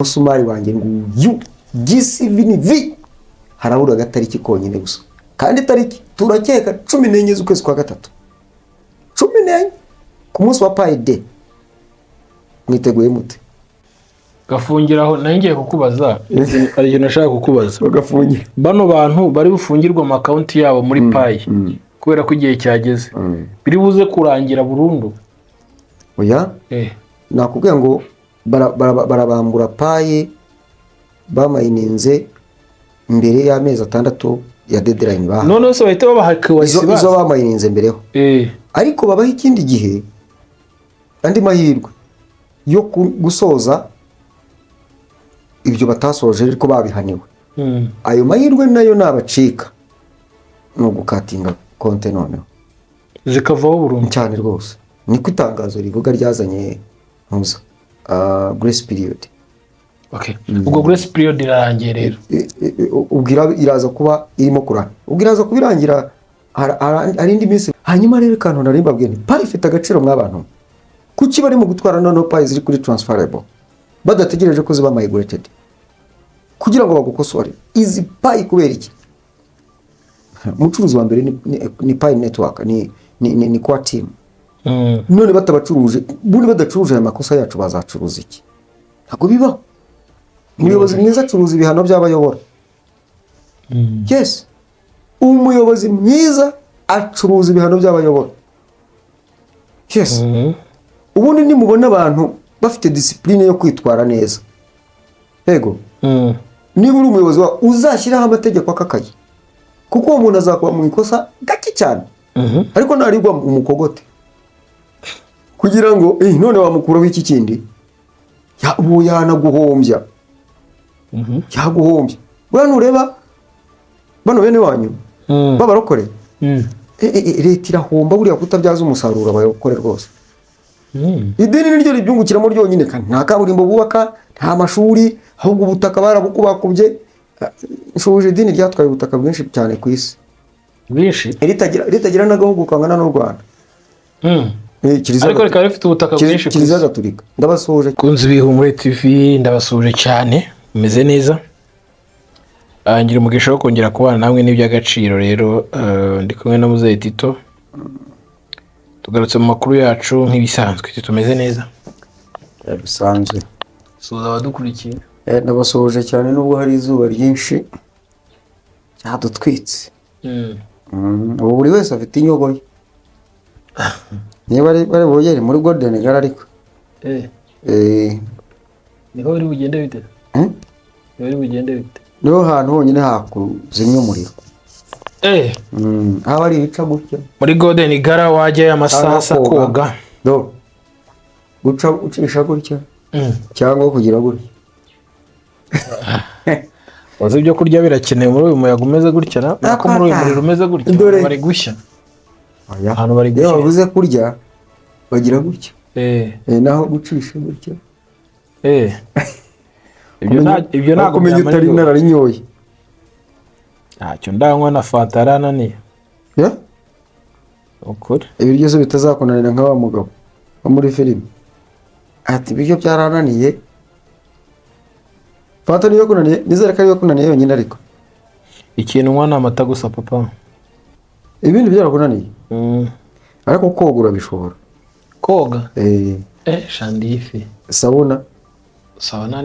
Musumari wanjye nguyu GCVNV harabura gatariki konyine gusa kandi tariki turakeka 14 z'ukwezi kwa gatatu 14 ku munsi wa Pi Day mwiteguye mute gafungiraho nangiye kukubaza ari cyo nashaka kukubaza bagafungira bano bantu bari bufungirwa ama account yabo muri Pi kubera ko igihe cyageze biri buze kurangira burundu oya nakubwiye ngo barabambura Pi bamayininze mbere y'amezi 6 ya deadline baha none so bahita babahakiwa izo bamayininze mbereho ariko babaha ikindi gihe andi mahirwe yo gusoza ibyo batasoje ariko babihaniwe ayo mahirwe nayo nabacika no gukatinga konte noneho zikavaho burundu cyane rwose niko itangazo rivuga ryazanye ntuza grace period. Okay. Ubwo grace period irarangiye rero. Ubwira iraza kuba irimo kurana. Ubwiraza kubirangira hari indi minsi. Hanyuma rero kantu narimba bwene. Pi ifite agaciro mw'abantu. Kuki bari mu gutwara none Pi ziri kuri transferable. Badategereje ko ziba migrated. Kugira ngo bagukosore. Izi Pi kubera iki? Mucuruzi wa mbere ni Pi network ni kwa team. None batabacuruje buri badacuruje aya makosa yacu bazacuruza iki ntago bibaho umuyobozi mwiza acuruza ibihano by'abayobora yes umuyobozi mwiza acuruza ibihano by'abayobora yes ubundi ni mubona abantu bafite discipline yo kwitwara neza yego niba uri umuyobozi wa uzashyiraho amategeko akakaye kuko uwo muntu azakuba mu ikosa gake cyane ariko narigwa mu mukogote kugira ngo none wamukuraho iki kindi ubu yanaguhombya yaguhombya bwana ureba bano bene wanyu babarokore leta irahomba buriya kutabyaza umusaruro abayokore rwose idini niryo ribyungukiramo ryonyine kandi nta kaburimbo bubaka nta mashuri ahubwo ubutaka barabukubakubye nshuje idini ryatwaye ubutaka bwinshi cyane ku isi bwinshi ritagira n'agahugu kangana n'u Rwanda ariko reka rifite ubutaka bwinshi Kiliziya Gatolika ndabasuje kunzi bihumure TV ndabasuje cyane umeze neza ngira umugisha wo kongera kubana namwe n'iby'agaciro rero ndi kumwe na Muzehe Tito tugarutse mu makuru yacu nk'ibisanzwe tumeze neza bisanzwe suza abadukurikiye ndabasuje cyane nubwo hari izuba ryinshi cyadutwitse ubu buri wese afite inyogoye niba bari bogere muri Golden Gala ariko niho bari bugende bite bari bugende bite niho hantu honyine hakuzimya umuriro aba ari ibica gutya muri Golden Gala wajya amasasa koga do guca ucisha gutya cyangwa kugira gutya wazo ibyo kurya birakenewe muri uyu muyaga umeze gutya nako muri uyu muriro umeze gutya bari gushya ahantu bari gushya bavuze kurya bagira gutya naho gucisha gutya ibyo ntago kumenya utari nararinyoye ntacyo ndanywa na fanta arananiye ukuri ibi byose bitazakunanira nka wa mugabo wo muri filime ati ibyo byarananiye fanta niyo kunaniye nizere ko ariyo kunaniye yonyine ariko ikintu nywa ni amata gusa papa ibindi byarakunaniye ariko koga urabishobora koga shandifi sabuna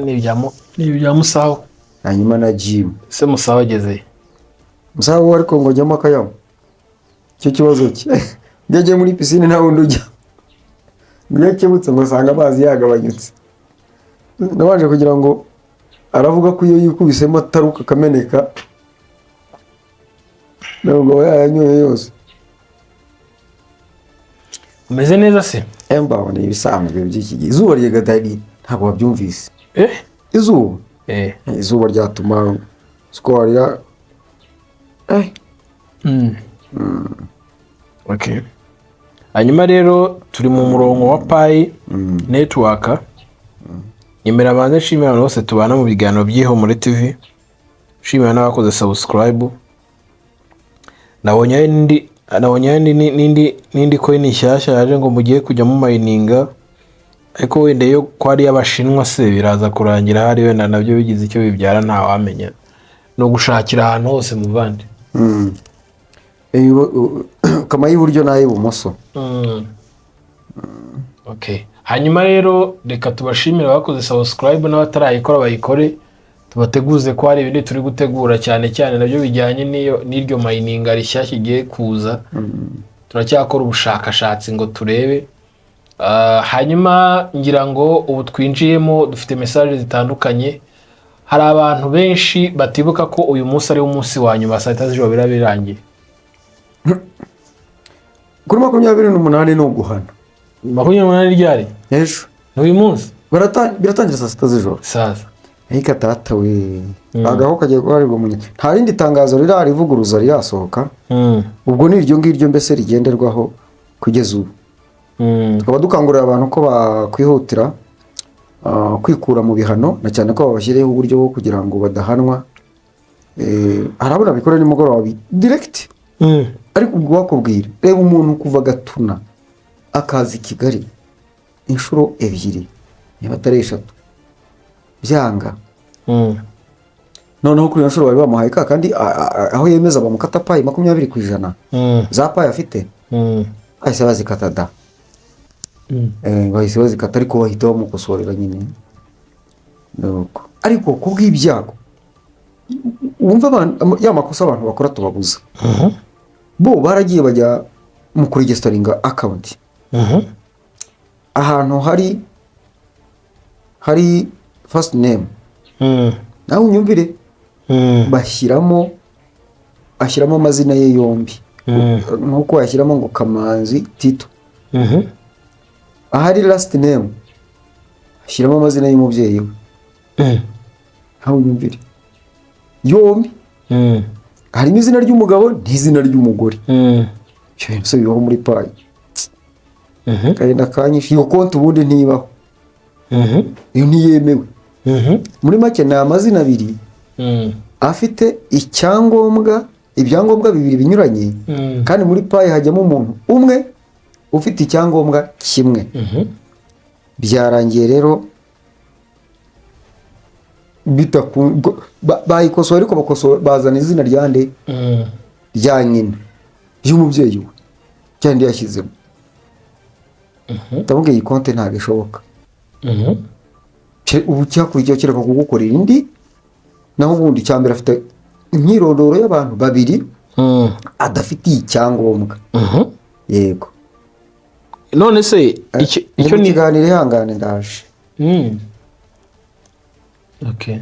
ni ibya musaho hanyuma na gym se musaho ageze musaho ariko ngo jyamo akayamo cyo kibazo cye njye muri piscine nta wundi ujya byakebutse ngo sanga amazi yagabanyutse nabanje kugira ngo aravuga ko iyo yikubisemo ataruka kameneka nubwo yayanyoye yose umeze neza se emba ni ibisanzwe by'iki gihe izuba ryegadari ntabwo wabyumvise izuba ryatuma squarira okay hanyuma rero turi mu murongo wa Pi network nyemera abanze nshimira abantu bose tubana mu biganiro by'Ihumure TV nshimira n'abakoze subscribe nabonye n'indi coin nshyashya yaje ngo mugiye kujya mu mininga ariko wenda yo ko ari y'abashinwa se biraza kurangira hari wenda nabyo bigize icyo bibyara ntawamenya no gushakira ahantu hose mu bandi. kama y'iburyo n'ay'ibumoso. Okay, hanyuma rero reka tubashimire abakoze subscribe n'abatarayikora bayikore, tubateguze ko hari ibindi turi gutegura cyane cyane nabyo bijyanye n'iryo mining rishyashya igiye kuza. Turacyakora ubushakashatsi ngo turebe. Hanyuma ngira ngo ubu twinjiyemo dufite message zitandukanye. Hari abantu benshi batibuka ko uyu munsi ari umunsi wa nyuma saa 7 z'ijoro birabirangiye. Kuri 28 no guhana. 28 ryari? Ejo. N'uyu munsi? Biratangira saa 7 z'ijoro. Saza. Eka tata we. Agaho kagiye guharirwa munye. Nta rindi tangazo rirari vuguruza ryasohoka. Ubwo ni iryo ngiryo mbese rigenderwaho kugeza ubu. Tukaba dukangurira abantu ko bakwihutira kwikura mu bihano na cyane ko babashyireho uburyo bwo kugira ngo badahanwa. Harabona bikora ni mugoroba direct. Ariko ubwo bakubwira reba umuntu kuva Gatuna akazi Kigali inshuro 2 niba atari 3 byanga. Noneho kuri inshuro bari bamuhaye kandi aho yemeza bamukata payi 20% za payi afite. Ahise bazikata da. Bahise bazikata ariko bahita bamukosorera nyine. Nuko ariko kubw'ibyago wumva abantu ya makosa abantu bakora tubabuza. Bo baragiye bajya mu kuregistaringa account. Ahantu hari first name. Nawe unyumvire. Ashyiramo amazina ye yombi. Nkuko yashyiramo ngo Kamanzi Tito. Ahari last name ashyiramo amazina y'umubyeyi we. Nawe unyumvire. Yombi. Harimo izina ry'umugabo n'izina ry'umugore. Cyo bintu bibaho muri payi. Kayenda kanyisha iyo konti ubundi ntibaho. Iyo ntiyemewe. Muri make ni amazina abiri afite ibyangombwa 2 binyuranye, kandi muri payi hajyamo umuntu umwe ufite icyangombwa kimwe. Byarangiye rero bayikosora ariko bakosora bazana izina ryande rya nyina y'umubyeyi we cyandi yashyizemo. Ndabona iyi konti ntabwo ishoboka. Ubu cyakurikiye kireka kugukorera indi, naho ubundi cyambere afite imyirondoro y'abantu 2 adafitiye icyangombwa. Yego. None se icyo ni kiganiro ihangane ndaje. Okay.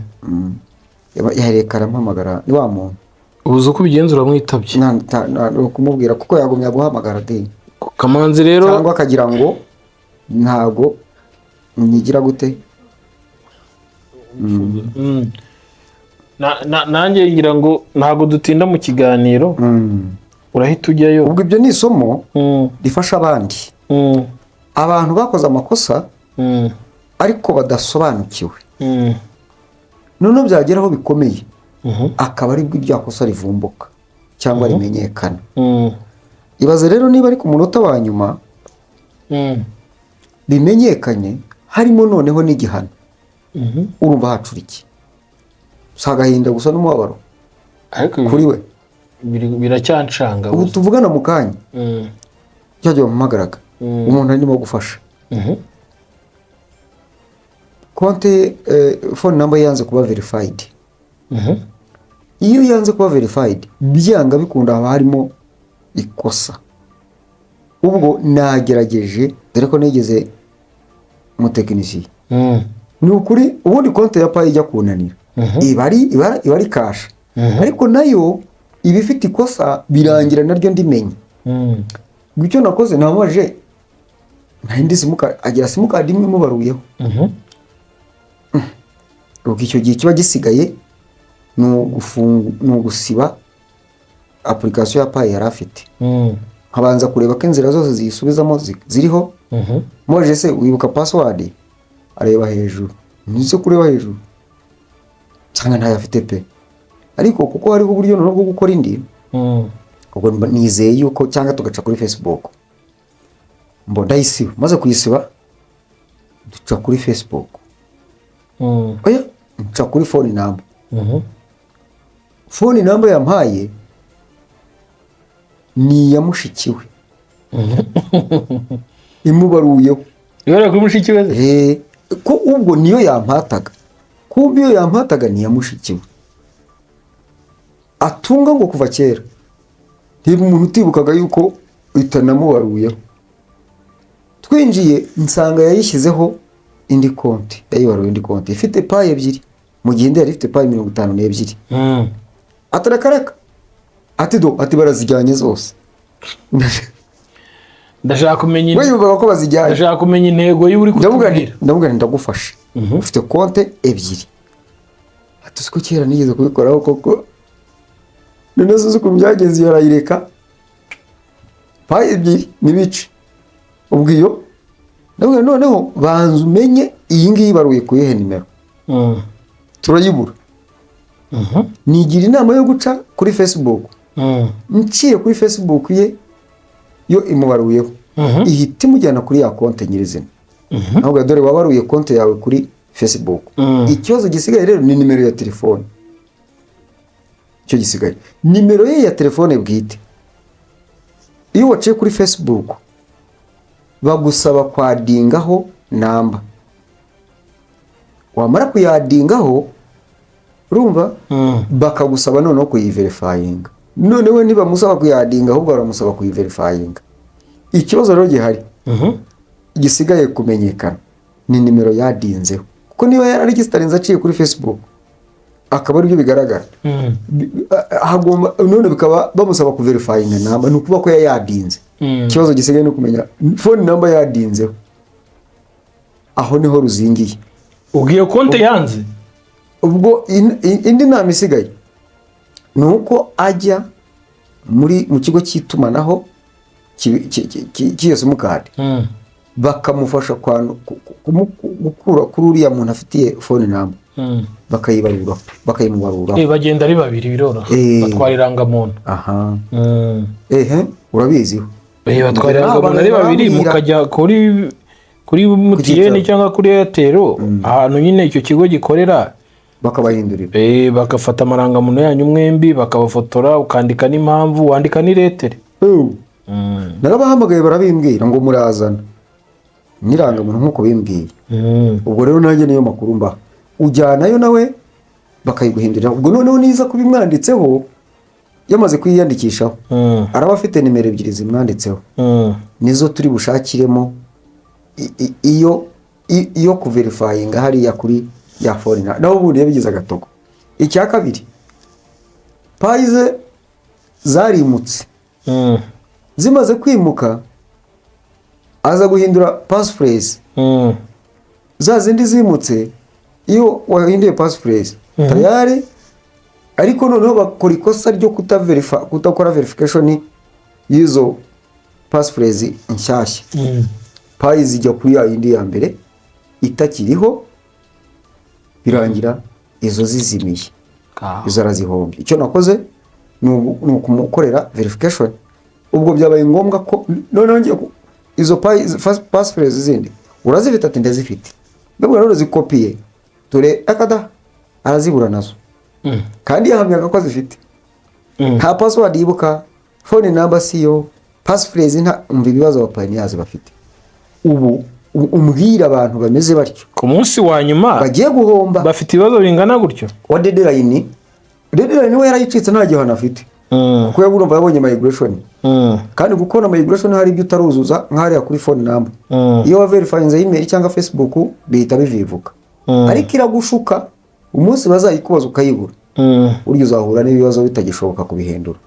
Yarekara mpamagara ni wa muntu. Ubuze uko bigenzura mwitabye. No kumubwira kuko yagumya guhamagara de. Kamanzi rero cyangwa akagira ngo ntago nyigira gute. Nanjye ngira ngo ntago dutinda mu kiganiro. Urahita ujyayo. Ubwo ibyo ni isomo rifasha abandi. Abantu bakoze amakosa ariko badasobanukiwe. None byageraho bikomeye. Akaba ari bw'iryakosa rivumbuka cyangwa rimenyekana. Ibaze rero niba ari ku munota wa nyuma bimenyekanye harimo noneho n'igihano. Urumva hacuriki. Sagahinda gusa n'umubabaro. Ariko kuri we biracyancanga. Ubu tuvugana mu kanya. Cyajya bamagaraga. Umuntu arimo gufasha. Konte phone number yanze kuba verified. Iyo yanze kuba verified byanga bikunda haba harimo ikosa. Ubwo nagerageje dore ko negeze mu tekinisi. Ni ukuri ubundi konte ya payi ijya kunanira. Ibari cash. Ariko nayo ibifite ikosa birangira naryo ndimenye. Gicyo nakoze namaje ntindi simuka agira simuka imwe mubaruyeho. Icyo gihe kiba gisigaye no gusiba application ya payi yari afite. Habanza kureba ko inzira zose zisubizamo ziriho. Moje se wibuka password areba hejuru. Nizo kureba hejuru. Cyangwa ntayo afite pe. Ariko kuko hariho uburyo no bwo gukora indi. Ubwo nizeye yuko cyangwa tugaca kuri Facebook. Mbo ndayisiba maze kuyisiba duca kuri Facebook. Oya, nca kuri phone number. Phone number yampaye ni ya mushikiwe. Imubaruyeho. Yora kuri mushikiwe? Ko ubwo niyo yampataga. Kumbe iyo yampataga ni ya mushikiwe. Atunga ngo kuva kera. Ntiba umuntu utibukaga yuko itanamubaruyeho. Twinjiye nsanga yayishyizeho indi konti. Yayibaruye indi konti. Ifite payi ebyiri. Mu gihe yari ifite payi 52. Atarakaraka. Ati barazijyanye zose. Ndashaka kumenya. Wewe yumva ko bazijyanye. Ndashaka kumenya intego y'uri kutubwira. Ndamubwira ndagufasha. Ufite konti ebyiri. Ati siko kera nigeze kubikoraho koko. None zo uko byagenze yarayireka. Payi ebyiri nibice. Ubwiyo ndabwira noneho banza umenye iyi ngiyi baruye kuyihe nimero. Turayibura. Nigira inama yo guca kuri Facebook. Nciye kuri Facebook ye yo imubaruyeho. Ihita imujyana kuri ya konti nyirizina. Ahubwo dore wabaruye konti yawe kuri Facebook. Ikibazo gisigaye rero ni nimero ya telefone. Cyo gisigaye nimero ye ya telefone bwite. Iyo waciye kuri Facebook bagusaba kwadingaho namba. Wamara kuyadingaho urumva bakagusaba noneho kuyiverifyinga. None we niba musaba kuyadinga ahubwo baramusaba kuyiverifyinga. Ikibazo rero gihari gisigaye kumenyekana ni nimero yadinzeho. Kuko niba yari gisitarinze aciye kuri Facebook akaba ari byo bigaragara. Hagomba none bikaba bamusaba kuverifyinga namba ni ukuba ko yadinze. Ikibazo gisigaye no kumenya phone number yadinzeho. Aho niho ruzingiye. Ugiye konti yanze. Ubwo indi nama isigaye nuko ajya mu kigo cy'itumanaho cy'iyo simukadi. Bakamufasha gukura kuri uriya muntu afitiye phone number. Bakayimubarura. Bagenda ari babiri biroroha. Batwara irangamuntu. Aha. Urabiziho. Batwara irangamuntu ari babiri mukajya kuri MTN cyangwa kuri Airtel ahantu nyine icyo kigo gikorera bakabahindurira. Bagafata amarangamuntu yanyu mwembi bakabafotora ukandika n'impamvu wandika n'iretere. Narabahamagaye barabimbwira ngo murazana nirangamuntu nkuko bimbwiye. Ubwo rero nanjye niyo makuru mba ujyanayo nawe bakayiguhindurira. Ubwo noneho niza kubimwanditseho yamaze kwiyandikishaho araba afite nimero ebyiri zimwanditseho nizo turi bushakiremo iyo kuverifyinga hariya kuri ya phone naho ubundi yabigize agatogo. Icya kabiri payize zarimutse. Zimaze kwimuka aza guhindura passphrase. Za zindi zimutse iyo wahinduye passphrase tayari ariko noneho bakora ikosa ryo kutakora verification y'izo passphrase nshyashya. Payize ijya kuri ya yindi ya mbere itakiriho birangira izo zizimiye. Izo arazihombye. Icyo nakoze ni ukumukorera verification. Ubwo byabaye ngombwa ko noneho ngiye izo passphrase zindi urazifite ati ndazifite. Mbega rero zikopiye tore akada arazibura nazo. Kandi yahamyaga ko azifite. Nta password yibuka, phone number siyo, passphrase nta umva ibibazo abapaniyazi bafite. Ubu umbwira abantu bameze batyo ku munsi wa nyuma bagiye guhomba bafite ibibazo bingana gutyo. Wa deadline we yarayicitse nta gihano afite. Kuko yagurumva yabonye migration. Kandi gukora migration hari ibyo utaruzuza nk'ari kuri phone number. Iyo wa verifyinze email cyangwa Facebook bihita bivivuka. Ariko iragushuka umunsi bazayikubaza ukayibura. Uryo uzahura n'ibibazo bitagishoboka kubihindura.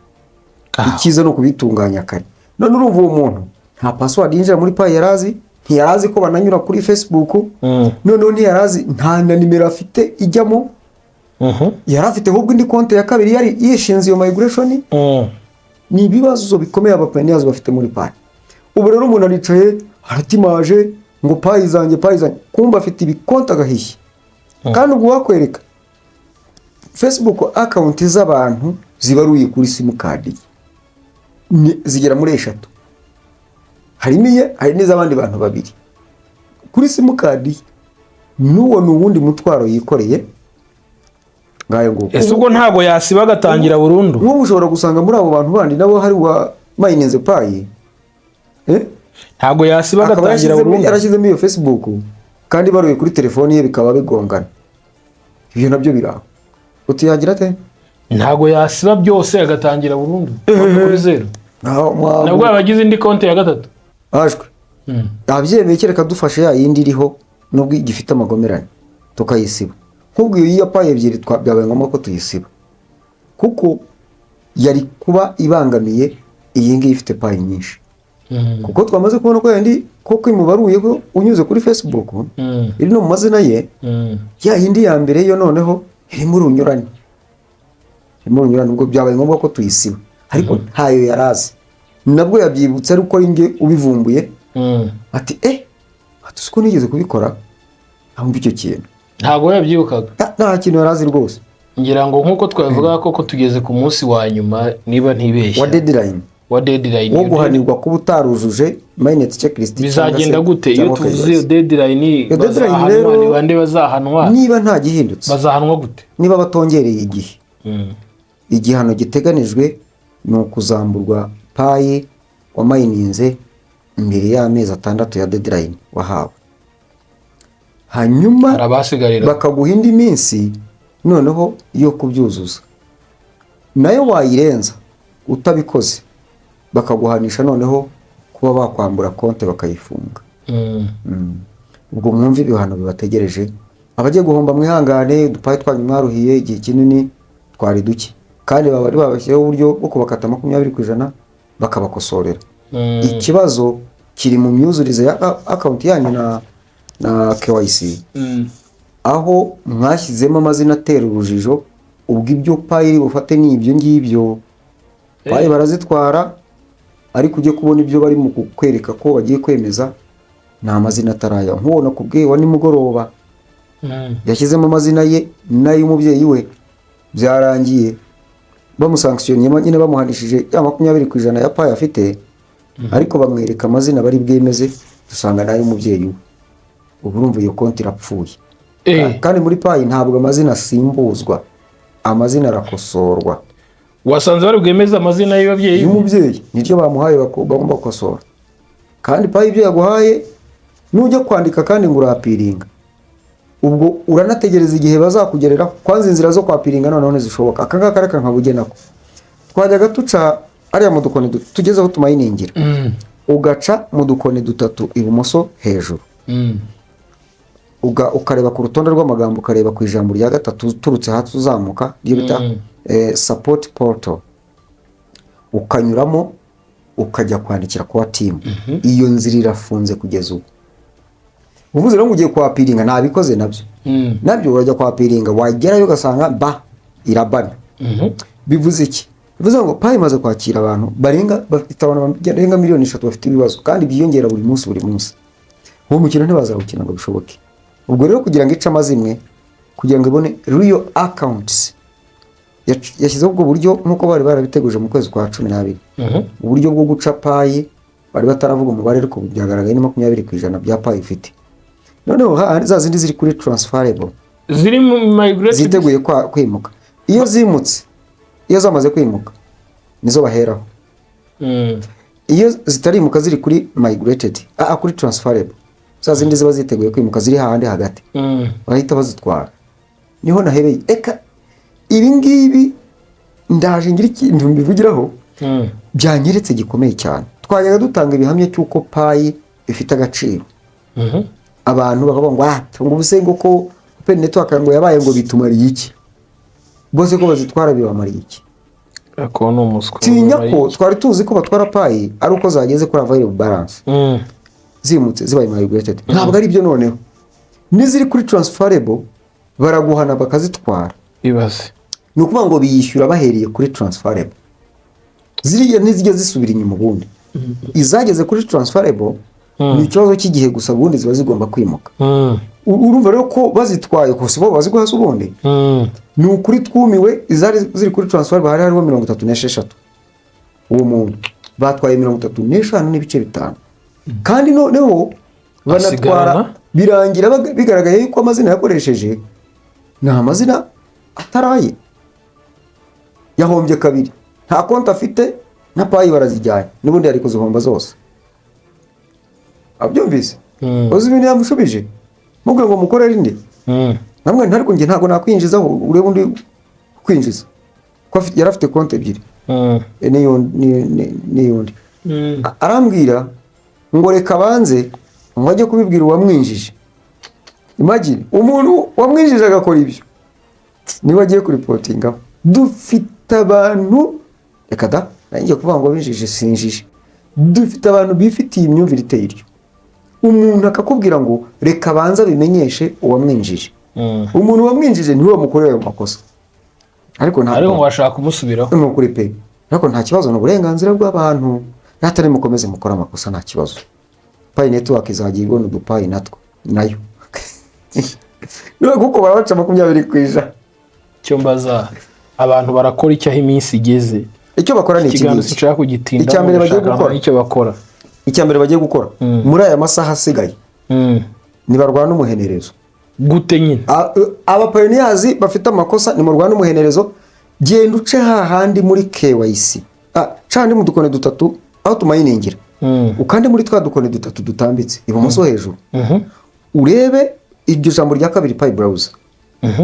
Ikiza no kubitunganya kare. None urumva uwo muntu nta password yinjira muri payi yarazi, ntiyarazi ko bananyura kuri Facebook. None ntiyarazi nta na nimero afite ijyamo. Yarafite ahubwo indi konti ya kabiri yari yishinze iyo migration. Ni ibibazo bikomeye abapaniyazi bafite muri payi. Ubu rero umuntu aricaye aratimaje ngo payi zanjye kumba afite ibikonti agahiye. Kandi ubwo wakwereka Facebook account z'abantu zibaruye kuri simukadi zigera muri 3. Harimo iye hari n'izabandi bantu babiri. kuri simukadi n'uwo ni uwundi mutwaro yikoreye ngayo ngo ese ubwo ntabwo yasiba agatangira burundu nk'ubu ushobora gusanga muri abo bantu bandi nabo hari wa mayininze payi ntabwo yasiba agatangira burundu yarashyizemo iyo Facebook kandi baruye kuri telefoni ye bikaba bigongana ibyo nabyo biraho utiyagira ate ntabwo yasiba byose agatangira burundu kuri zero nabwo yabagize indi konti ya gatatu ashwe abyemeye kereka dufashe ya yindi iriho nubwo igifite amagomerane tukayisiba nk'ubwo iyo yapaye ebyiri byabaye ngombwa ko tuyisiba kuko yari kuba ibangamiye iyi ngiyi ifite payi nyinshi kuko twamaze kubona ko yandi koko imubaruyeho unyuze kuri Facebook iri no mu mazina ye ya yindi ya mbere yo noneho irimo urunyurane ubwo byabaye ngombwa ko tuyisiba ariko ntayo yarazi nabwo yabyibutse ariko ari nge ubivumbuye ati uko nigeze kubikora ahumva icyo kintu ntabwo yabyibukaga nta kintu yarazi rwose ngira ngo nk'uko twavuga koko tugeze ku munsi wa nyuma niba ntibeshya wa deadline wo guhanirwa kuba utarujuje mainnet checklist bizagenda gute iyo tuvuze iyo deadline rero ni bande bazahanwa niba nta gihindutse bazahanwa gute niba batongereye igihe igihano giteganijwe ni ukuzamburwa payi wa mayininze imbere y'amezi 6 ya deadline wahawe hanyuma bakaguha indi minsi noneho yo kubyuzuza nayo wayirenza utabikoze bakaguhanisha noneho kuba bakwambura konti bakayifunga ubwo mwumva ibihano bibategereje abagiye guhomba mwihangane dupaye twanyu mwaruhiye igihe kinini twari duke kandi bari babashyireho uburyo bwo kubakata 20% bakabakosorera ikibazo kiri mu myuzurize ya account yanyu na KYC aho mwashyizemo amazina atera urujijo ubwo ibyo payi bufate ni ibyo ngibyo payi barazitwara ariko ujye kubona ibyo bari mu kukwereka ko bagiye kwemeza nta mazina ataraya nkubona kubwiye wa nimugoroba yashyizemo amazina ye n'ay'umubyeyi we byarangiye bamusankishoniye nyine bamuhanishije ya 20% ya payi afite ariko bamwereka amazina bari bwemeze dusanga n'ay'umubyeyi we ubu urumva iyo konti irapfuye kandi muri payi ntabwo amazina asimbuzwa amazina arakosorwa wasanze bari bwemeza amazina y'ababyeyi y'umubyeyi niryo bamuhaye bagomba gukosora kandi payi ibyo yaguhaye nujya kwandika kandi ngo urapiringa ubwo uranategereza igihe bazakugerera kwanza inzira zo kwapiringa none zishoboka akangaka reka nkabugenako twajyaga tuca ariya mu dukoni tugezeho tumayiningira ugaca mu dukoni 3 ibumoso hejuru ukareba ku rutonde rw'amagambo ukareba ku ijambo rya gatatu turutse hasi uzamuka iyo bita support portal ukanyuramo ukajya kwandikira kwa team iyo nzira irafunze kugeza ubu uvuze rero ugiye kwapiringa nabikoze nabyo urajya kwapiringa wagerayo ugasanga irabana bivuze iki bivuze ngo payi imaze kwakira abantu bafite abantu barenga 3 miliyoni bafite ibibazo kandi byiyongera buri munsi uwo mukino ntibazawukina ngo bishoboke ubwo rero kugira ngo ice amazimwe kugira ngo ibone real accounts yashyizeho ubwo buryo nk'uko bari barabiteguje mu kwezi kwa 12 uburyo bwo guca payi bari bataravuga umubare ariko byagaragaye ni 20% bya payi ifite noneho za zindi ziri kuri transferable ziri mu migrated ziteguye kwimuka iyo zimutse iyo zamaze kwimuka nizo baheraho iyo zitarimuka ziri kuri migrated kuri transferable za zindi ziba ziteguye kwimuka ziri hahandi hagati bahita bazitwara niho nahebeye ibi ngibi ndaje ngira ikintu mbivugiraho byanyeretse gikomeye cyane twajyaga dutanga ibihamya cy'uko payi ifite agaciro abantu bakavuga ngo ubusengo ko open network ngo yabaye ngo bitumariye iki bose ko bazitwara bibamariye iki ako no muswa tinya ko twari tuzi ko batwara payi ari uko zageze kuri available balance zimutse zibaye migrated ntabwo ari byo noneho niziri kuri transferable baraguhana bakazitwara ibaze ni ukuvuga ngo biyishyura bahereye kuri transferable ziriya ntizijya zisubira inyuma ubundi izageze kuri transferable ni ikibazo cy'igihe gusa ubundi ziba zigomba kwimuka urumva rero ko bazitwaye kose bo bazi guhasa ubundi ni ukuri twumiwe izari ziri kuri transferable hari hariho 36 uwo muntu batwaye 35 n'ibice bitanu kandi noneho banatwara birangira bigaragaye yuko amazina yakoresheje ni amazina ataraye, yahombye kabiri, nta konti afite na payi barazijyanye n'ubundi yari kuzihomba zose. Abyumvise uzi ibintu yamushubije mubwiye ngo mukorere indi namwe ntariko njye ntago nakwinjizaho urebe undi kwinjiza ko yari afite konti ebyiri n'iyundi arambwira ngo reka banze ngo ajye kubibwira uwamwinjije. Imagine umuntu wamwinjije agakora ibyo niba agiye kuripotingaho. Dufite abantu reka da nanjye kuvuga ngo binjije sinjije, dufite abantu bifitiye imyumvire iteye iryo. Umuntu akakubwira ngo reka banza bimenyeshe uwamwinjije. Umuntu wamwinjije niwe wamukoreye ayo makosa, ariko ngo bashaka kumusubiraho. Ni ukuri pe, ariko nta kibazo, ni uburenganzira bw'abantu. Natari mukomeze mukora amakosa nta kibazo. Payi network izagiye ibona udupayi natwo nayo niwe kuko barabaca 20%. Cyo mbaza abantu barakora icyo aho iminsi igeze. Icyo bakora ni ikiganiro sinshaka kugitinda. Icyambere bagiye gukora icyo bakora. Icyambere bagiye gukora muri aya masaha asigaye ni barwana umuhenerezo. Gute nyine aba pioneers bafite amakosa ni mu rwana umuhenerezo. Genda uce hahandi muri KYC candi mu dukone dutatu aho tumayiningira ukande muri twa dukone dutatu dutambitse ibumoso hejuru urebe iryo jambo rya kabiri Pi browser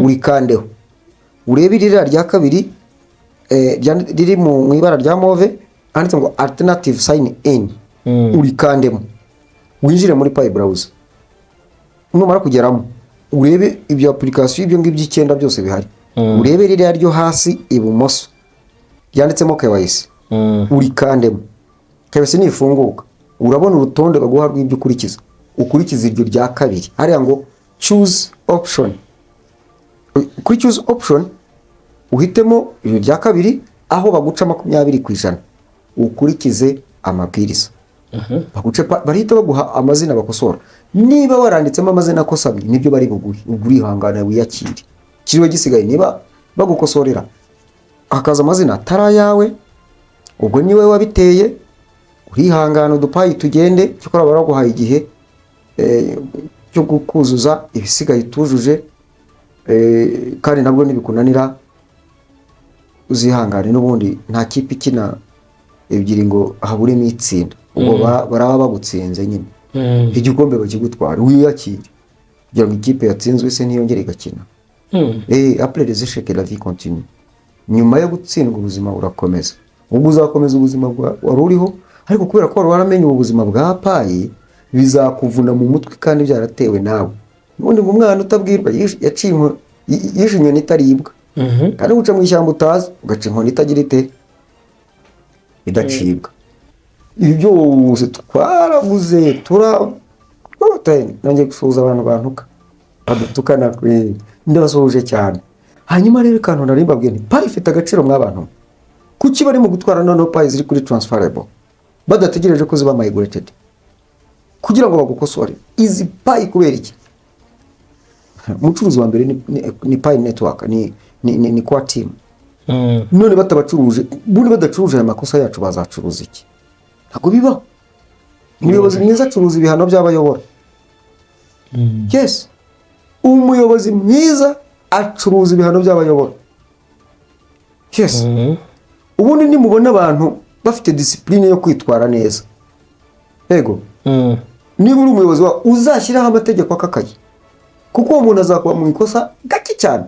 urikandeho urebe irira rya kabiri riri mu ibara rya move handitse ngo alternative sign in urikandemo winjire muri Pi browser. Numara kugeramo urebe ibyo application ibyo ngibyo 9 byose bihari urebe ririya ryo hasi ibumoso yanditsemo KYC urikandemo. KYC nifunguka urabona urutonde baguha rw'ibyo ukurikiza iryo rya kabiri hariya ngo choose option. Kuri choose option uhitemo iryo rya kabiri aho baguca 20% ukurikize amabwiriza. Baguce barihita baguha amazina bakosora. Niba waranditsemo amazina akosamye nibyo bari buguhe ugurihangana wiyakire. Kiriwe gisigaye niba bagukosorera akaza amazina atara yawe ubwo niwe wabiteye urihangana udupayi tugende cyokora baraguhaye igihe cyo kuzuza ibisigaye tujuje kandi nabwo nibikunanira uzihangane n'ubundi nta kipe ikina ebyiri ngo habure n'itsinda ubwo baraba bagutsinze nyine igikombe bakigutwara wiyakire kugira ngo ikipe yatsinzwe se ntiyongere igakina. Après les échecs la vie continue. Nyuma yo gutsindwa ubuzima urakomeza. Ubwo uzakomeza ubuzima wari uriho ariko kubera ko waramenye ubuzima bwa payi bizakuvuna mu mutwe kandi byaratewe nawe. Nubundi ngo umwana utabwirwa yaciye yishe inyoni itaribwa. Kandi uca mu ishyamba utazi ugaca inkoni itagira ite idacibwa. Ibyo byose twaravuze nanjye gusuhuza abantu bantuka badutukana kwe ndabasohoje cyane. Hanyuma rero kantu nari mbabwiye payi ifite agaciro mw'abantu kuki bari mu gutwara none payi ziri kuri transferable badategereje ko ziba migrated kugira ngo bagukosore izi payi kubera iki. Umucuruzi wa mbere ni Pi network ni kwa team none batabacuruje bundi badacuruje aya makosa yacu bazacuruza iki? Ntago bibaho. Umuyobozi mwiza acuruza ibihano by'abayobora. Yes, umuyobozi mwiza acuruza ibihano by'abayobora. Yes, ubundi nimubona abantu bafite discipline yo kwitwara neza yego niba uri umuyobozi wa uzashyiraho amategeko akakaye kuko uwo muntu azakuba mu ikosa gake cyane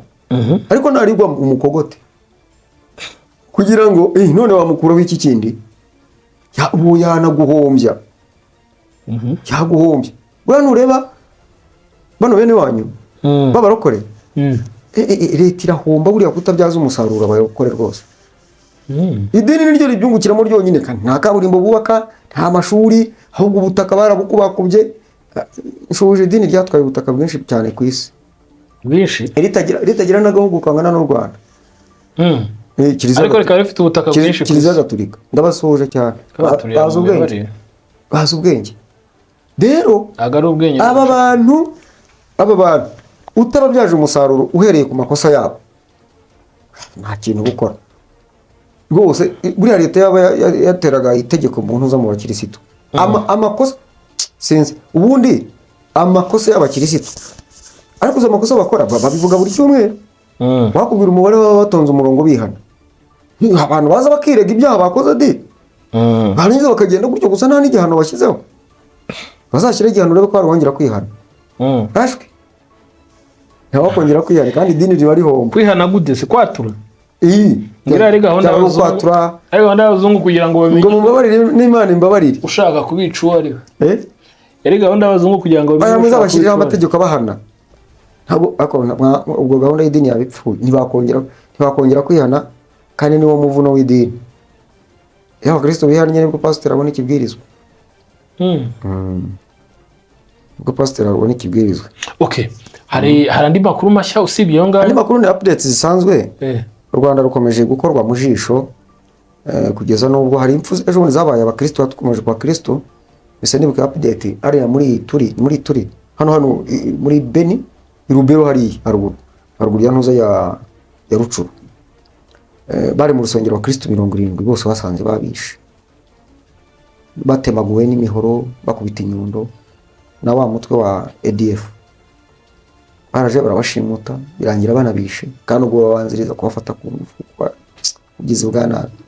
ariko narigwa umukogote kugira ngo none wamukuraho iki kindi ubu yanaguhombya yaguhombya. Bwana nureba bano bene wanyu babarokore leta irahomba buriya kutabyaza umusaruro abayokore rwose. Idini niryo ribyungukiramo ryonyine kandi nta kaburimbo bubaka nta mashuri ahubwo ubutaka barabukubakubye. Nshuje idini ryatwaye ubutaka bwinshi cyane ku isi bwinshi ritagira n'agahugu kangana n'u Rwanda. Ariko reka rifite ubutaka bwinshi Kiliziya Gatolika ndabasohoje cyane bazi ubwenge rero agari ubwenge. aba bantu utababyaje umusaruro uhereye ku makosa yabo nta kintu gukora rwose. Buriya leta yaba yateraga itegeko umuntu uza mu bakirisitu amakosa sinzi ubundi amakosa y'abakirisitu, ariko izo makosa bakora babivuga buri cyumweru. Bakubwira umubare baba batonze umurongo bihana. Abantu baza bakirega ibyaha bakoze de, barangiza bakagenda gutyo gusa nta n'igihano bashyizeho. Bazashyira igihano urebe ko barongera kwihana. Ashwe ntawakongera kwihana kandi idini riba rihomba. Kwihana gute se? Kwatura ngira ari gahunda y'abazungu kugira ngo bamenye ngo mubabarire n'Imana imbabarire ushaka kubica uwo ari we. Yari gahunda y'abazungu kugira ngo bazabashyiriraho amategeko abahana. Ntabwo ubwo gahunda y'idini yabipfuye, ntibakongera kwihana kandi niwo muvuno w'idini. Iyo Kristo bihannye nibwo pastor abona ikibwirizwa. Ubwo pastor abona ikibwirizwa. Okay, hari andi makuru mashya usibye yo ngaho? Andi makuru ni updates zisanzwe. U Rwanda rukomeje gukorwa mu jisho kugeza nubwo hari impfu ejo bundi zabaye abakristo batukomeje kwa Kristo. Ese nibuka update ari muri turi hano muri Beni Irubero hari haruguru ya ntuza ya Rucuru. Bari mu rusengero wa Kristo 70 bose basanze babishe, batemaguwe n'imihoro, bakubita inyundo na wa mutwe wa ADF. Baraje barabashimuta birangira banabishe kandi ubwo babanziriza kubafata ku ngufu ugize bwa nabi.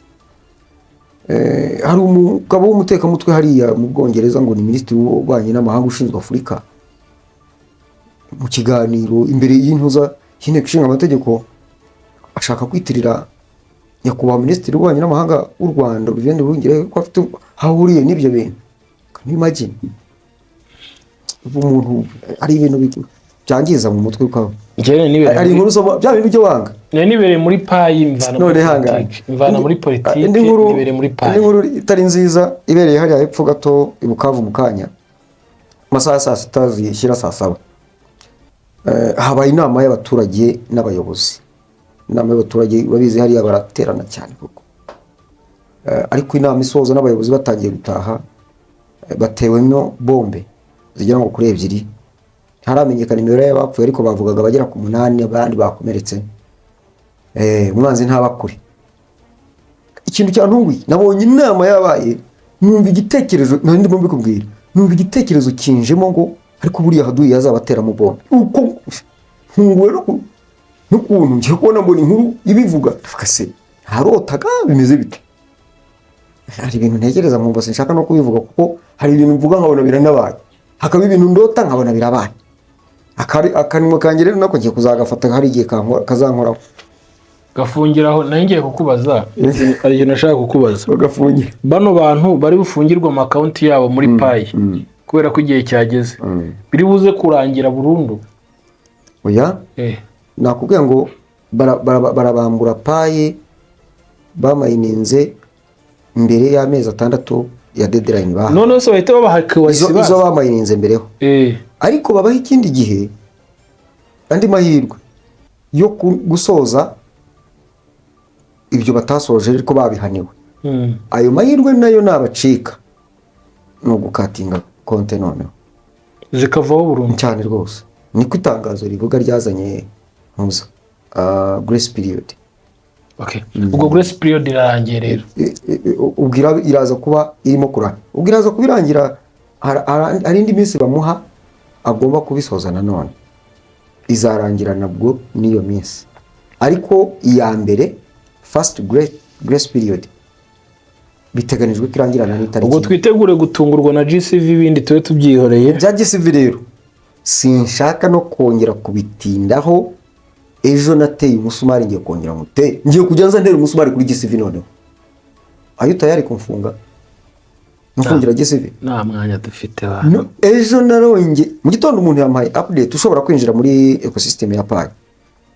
Hari umugabo w'umutekamutwe hariya mu Bwongereza ngo ni minisitiri w'ububanyi n'amahanga ushinzwe Afurika, mu kiganiro imbere y'intuza y'inteko ishinga amategeko ashaka kwitirira nyakubahwa minisitiri w'ububanyi n'amahanga w'u Rwanda Olivier Nduhungirehe ko afite hahuriye n'ibyo bintu. Can you imagine? Umuntu ari ibintu byangiza mu mutwe ukaho. Ari inkuru soma bya bintu byo wanga. Nibereye muri payi mvana muri politiki, nibereye muri payi. Indi nkuru itari nziza ibereye hariya hepfo gato i Bukavu mu kanya. Masaha saa 6 zishyira saa 7. Habaye inama y'abaturage n'abayobozi. Inama y'abaturage babizi hariya baraterana cyane koko. Ariko inama isoza n'abayobozi batangiye gutaha batewemo bombe zigera ngo kuri 2. Haramenyekana imibare y'abapfuye ariko bavugaga bagera ku 8 abandi bakomeretse. Umwanzi ntabakuri. Ikintu cyantunguye nabonye inama yabaye, numva igitekerezo nandi bombe kubwira. Numva igitekerezo kinjemo ngo ariko buriya haduye yazabatera mu bombe. Uko ntunguwe n'ukuntu ngiye kubona mbona inkuru ibivuga tukase harotaga bimeze bite. Hari ibintu ntekereza mu bose nshaka no kubivuga kuko hari ibintu mvuga nkabona biranabaye, hakaba ibintu ndota nkabona birabaye. Akanimo kanjye rero nako ngiye kuzagafata hari igihe kazankoraho gafungiraho. Nangiye kukubaza hari ikintu nashaka kukubaza. Gafungira bano bantu bari bufungirwa ama account yabo muri payi kubera ko igihe cyageze biri buze kurangira burundu. Oya nakubwiye ngo barabambura payi bamayininze mbere y'amezi 6 ya deadline baha. None so bahita babaha KYC izo bamayininze mbereho. Ariko babaha ikindi gihe andi mahirwe yo gusoza ibyo batasoje ariko babihaniwe. Ayo mahirwe nayo nabacika no gukatinga konte noneho zikavaho burundu cyane rwose. Niko itangazo rivuga ryazanye ntuza grace period. Okay. Ubwo grace period irarangiye rero. Ubwira iraza kuba irimo kurana. Ubwiraza kubirangira hari indi minsi bamuha agomba kubisoza nanone. Izarangira nabwo niyo minsi. Ariko iya mbere first grace period biteganijwe kirangirana n'itariki. Ubwo twitegure gutungurwa na GCV bindi tuwe tubyihoreye. Bya GCV rero sinshaka no kongera kubitindaho. Ejo nateye umusumari ngiye kongera mute. Ngiye kujyanza ndera umusumari kuri GCV noneho. Ayo tayari kumfunga. Mufungira GCV. Nta mwanya dufite abantu. Ejo naronge mu gitondo umuntu yamaye update ushobora kwinjira muri ecosystem ya Pi.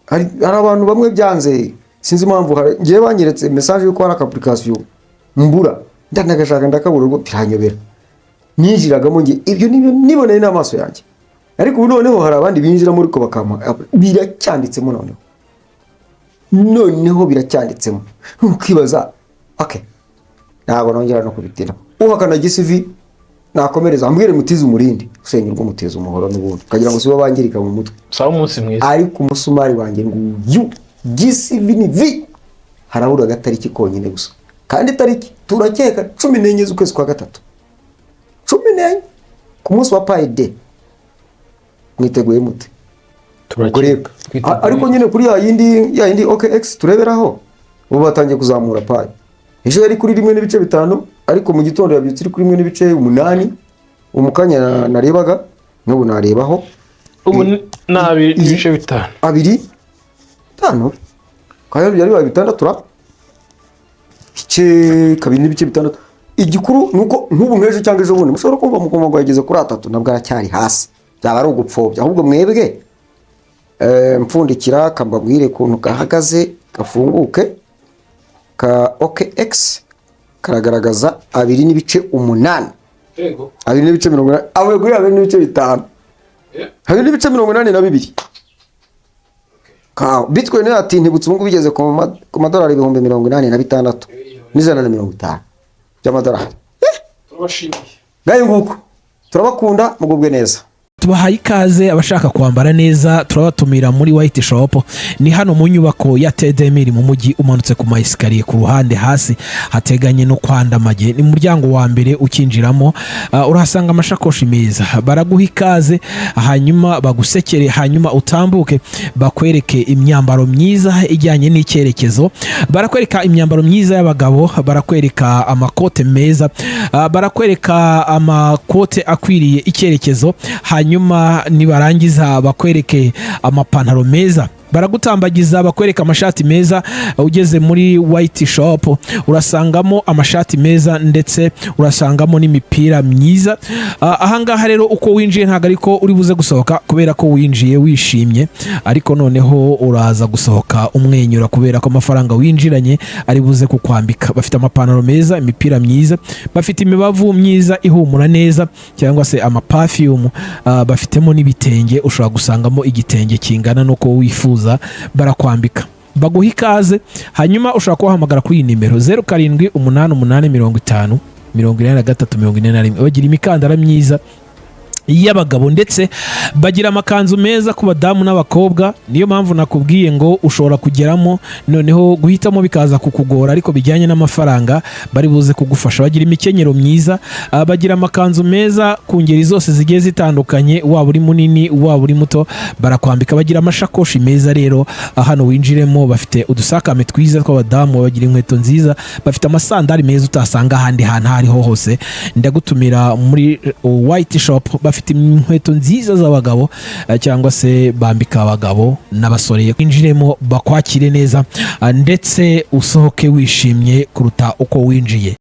Hari abantu bamwe byanze sinzi impamvu ngiye banyeretse message yuko hari application mbura ndanagashaka ndakabura rwo biranyobera. Ninjiragamo ngiye ibyo niboneye n'amaso yanjye. Ariko noneho hari abandi binjira muri ko bakama biracyanditsemo noneho biracyanditsemo. Ukibaza okay ntabwo nongera no kubitira. Uhakana GCV nakomereza ambwire mutiza umurindi usenge rwo mutiza umuhoro n'ubundi kagira ngo sibo bangirika mu mutwe. Sawa umunsi mwiza. Ariko umusumari wanjye nguyu GCV ni V harabura gatariki konyine gusa. Kandi tariki turakeka 14 z'ukwezi kwa gatatu. 14 ku munsi wa Pi Day. mwiteguye mute? Turakeka. Ariko nyine kuri ya yindi OKX tureberaho ubu batangiye kuzamura payi. Ejo yari kuri 1.5 ariko mu gitondo yabyutse iri kuri 1.8. Umukanya narebaga n'ubu narebaho ubu nabi ibice 5 5 kaya byari 6 ice kabiri n'ibice 6. Igikuru nuko nk'ubu mweje cyangwa ejo bundi mushobora kumva mukomago yageze kuri 3 nabwo aracyari hasi, byaba ari ugupfobya. Ahubwo mwebwe mpfundikira kambabwire kuntu gahagaze gafunguke ka OKX karagaragaza 2.8. Yego. 2.8 avuye kuri 2.5. 2.82. Ka Bitcoin ati ntibutse ubungu bigeze ku madolari 86,000 n'ijana na 50 by'amadolari. Turabashimiye. Gaye nguko turabakunda mugubwe neza. Tubahaye ikaze abashaka kwambara neza, turabatumira muri White Shop. Ni hano mu nyubako ya Tedemiri mu mujyi, umanutse ku maesikariye ku ruhande hasi hateganye no kwandamage. Ni muryango wa mbere ukinjiramo, urahasanga amashakoshi meza. Baraguha ikaze hanyuma bagusekere, hanyuma utambuke bakwereke imyambaro myiza ijyanye n'icyerekezo. Barakwereka imyambaro myiza y'abagabo, barakwereka amakote meza, barakwereka amakote akwiriye icyerekezo. Hanyuma nibarangiza bakwereke amapantaro meza, baragutambagiza bakwereka amashati meza. Ugeze muri White Shop urasangamo amashati meza ndetse urasangamo n'imipira myiza. Ahangaha rero uko winjiye ntago ariko uri buze gusohoka, kubera ko winjiye wishimye, ariko noneho uraza gusohoka umwenyura kubera ko amafaranga winjiranye ari buze kukwambika. Bafite amapantaro meza, imipira myiza, bafite imibavu myiza ihumura neza cyangwa se amaperfume, bafitemo n'ibitenge. Ushobora gusangamo igitenge kingana nuko wifuza, barakwambika baguha ikaze. Hanyuma ushobora kubahamagara kuri iyi nimero 078850 bagira imikandara myiza y'abagabo ndetse bagira amakanzu meza ku badamu n'abakobwa. Niyo mpamvu nakubwiye ngo ushobora kugeramo noneho guhitamo bikaza kukugora, ariko bijyanye n'amafaranga bari buze kugufasha. Bagira imikenyero myiza, bagira amakanzu meza ku ngeri zose zigiye zitandukanye, waba uri munini waba uri muto barakwambika. Bagira amashakoshi meza rero, hano winjiremo bafite udusakame twiza tw'abadamu, bagira inkweto nziza, bafite amasandari meza utasanga ahandi hantu hariho hose. Ndagutumira muri White Shop, bafite inkweto nziza z'abagabo cyangwa se bambika abagabo n'abasore. Winjiremo bakwakire neza ndetse usohoke wishimye kuruta uko winjiye.